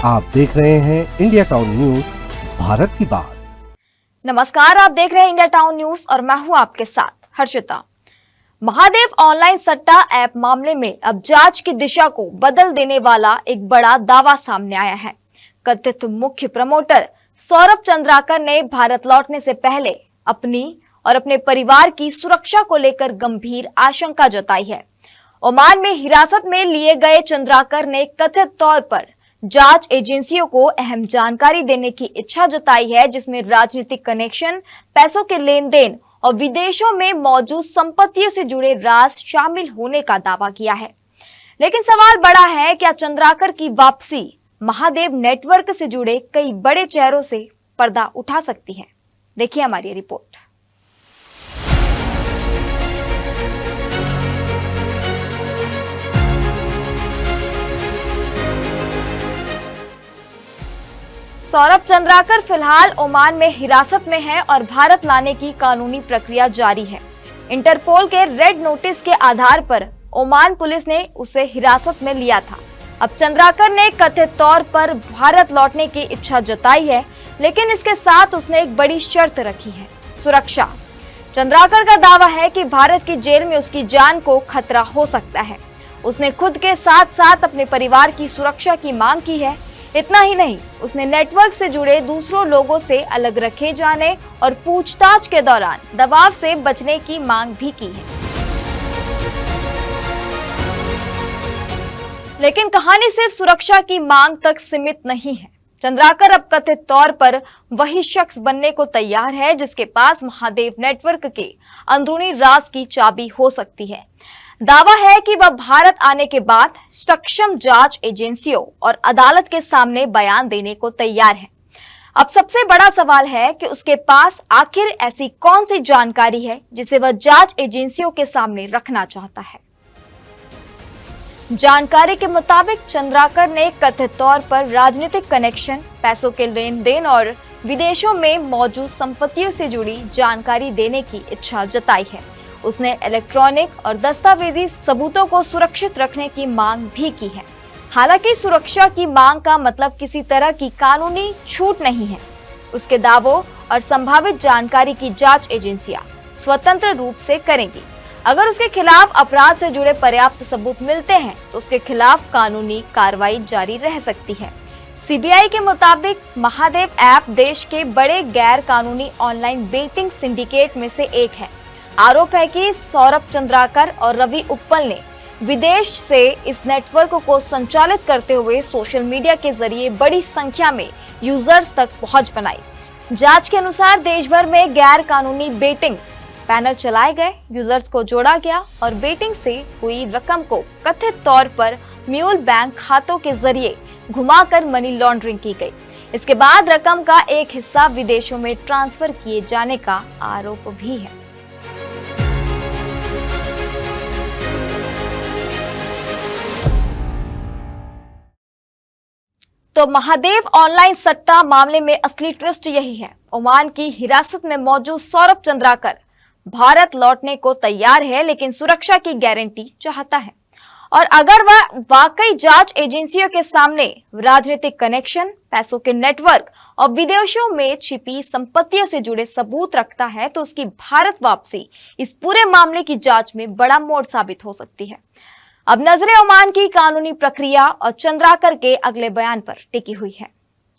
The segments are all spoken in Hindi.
आप देख रहे हैं इंडिया टाउन न्यूज, भारत की बात। नमस्कार, आप देख रहे हैं इंडिया टाउन न्यूज और मैं हूं आपके साथ हर्षिता। महादेव ऑनलाइन सट्टा ऐप मामले में अब जांच की दिशा को बदल देने वाला एक बड़ा दावा सामने आया है। कथित मुख्य प्रमोटर सौरभ चंद्राकर ने भारत लौटने से पहले अपनी और अपने परिवार की सुरक्षा को लेकर गंभीर आशंका जताई है। ओमान में हिरासत में लिए गए चंद्राकर ने कथित तौर पर जांच एजेंसियों को अहम जानकारी देने की इच्छा जताई है, जिसमें राजनीतिक कनेक्शन, पैसों के लेन देन और विदेशों में मौजूद संपत्तियों से जुड़े राज शामिल होने का दावा किया है। लेकिन सवाल बड़ा है, क्या चंद्राकर की वापसी महादेव नेटवर्क से जुड़े कई बड़े चेहरों से पर्दा उठा सकती है? देखिए हमारी रिपोर्ट। सौरभ चंद्राकर फिलहाल ओमान में हिरासत में है और भारत लाने की कानूनी प्रक्रिया जारी है। इंटरपोल के रेड नोटिस के आधार पर ओमान पुलिस ने उसे हिरासत में लिया था। अब चंद्राकर ने कथित तौर पर भारत लौटने की इच्छा जताई है, लेकिन इसके साथ उसने एक बड़ी शर्त रखी है, सुरक्षा। चंद्राकर का दावा है कि भारत की जेल में उसकी जान को खतरा हो सकता है। उसने खुद के साथ साथ अपने परिवार की सुरक्षा की मांग की है। इतना ही नहीं, उसने नेटवर्क से जुड़े दूसरों लोगों से अलग रखे जाने और पूछताछ के दौरान दबाव से बचने की मांग भी की है। लेकिन कहानी सिर्फ सुरक्षा की मांग तक सीमित नहीं है। चंद्राकर अब कथित तौर पर वही शख्स बनने को तैयार है जिसके पास महादेव नेटवर्क के अंदरूनी राज की चाबी हो सकती है। दावा है कि वह भारत आने के बाद सक्षम जांच एजेंसियों और अदालत के सामने बयान देने को तैयार है। अब सबसे बड़ा सवाल है कि उसके पास आखिर ऐसी कौन सी जानकारी है जिसे वह जांच एजेंसियों के सामने रखना चाहता है। जानकारी के मुताबिक चंद्राकर ने कथित तौर पर राजनीतिक कनेक्शन, पैसों के लेन देन और विदेशों में मौजूद संपत्तियों से जुड़ी जानकारी देने की इच्छा जताई है। उसने इलेक्ट्रॉनिक और दस्तावेजी सबूतों को सुरक्षित रखने की मांग भी की है। हालांकि सुरक्षा की मांग का मतलब किसी तरह की कानूनी छूट नहीं है। उसके दावों और संभावित जानकारी की जांच एजेंसियां स्वतंत्र रूप से करेंगी। अगर उसके खिलाफ अपराध से जुड़े पर्याप्त सबूत मिलते हैं तो उसके खिलाफ कानूनी कार्रवाई जारी रह सकती है। सीबीआई के मुताबिक महादेव ऐप देश के बड़े गैर कानूनी ऑनलाइन बेटिंग सिंडिकेट में से एक है। आरोप है कि सौरभ चंद्राकर और रवि उप्पल ने विदेश से इस नेटवर्क को संचालित करते हुए सोशल मीडिया के जरिए बड़ी संख्या में यूजर्स तक पहुंच बनाई। जांच के अनुसार देश भर में गैर कानूनी बेटिंग पैनल चलाए गए, यूजर्स को जोड़ा गया और बेटिंग से हुई रकम को कथित तौर पर म्यूल बैंक खातों के जरिए घुमाकर मनी लॉन्ड्रिंग की गई। इसके बाद रकम का एक हिस्सा विदेशों में ट्रांसफर किए जाने का आरोप भी है। तो महादेव ऑनलाइन सट्टा मामले में असली ट्विस्ट यही है। ओमान की हिरासत में मौजूद सौरभ चंद्राकर भारत लौटने को तैयार है, लेकिन सुरक्षा की गारंटी चाहता है। और अगर वह वाकई जांच एजेंसियों के सामने राजनीतिक कनेक्शन, पैसों के नेटवर्क और विदेशों में छिपी संपत्तियों से जुड़े सबूत रखता है तो उसकी भारत वापसी इस पूरे मामले की जांच में बड़ा मोड़ साबित हो सकती है। अब नजरें ओमान की कानूनी प्रक्रिया और चंद्राकर के अगले बयान पर टिकी हुई है।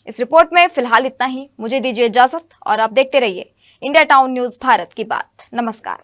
इस रिपोर्ट में फिलहाल इतना ही। मुझे दीजिए इजाजत और आप देखते रहिए इंडिया टाउन न्यूज, भारत की बात। नमस्कार।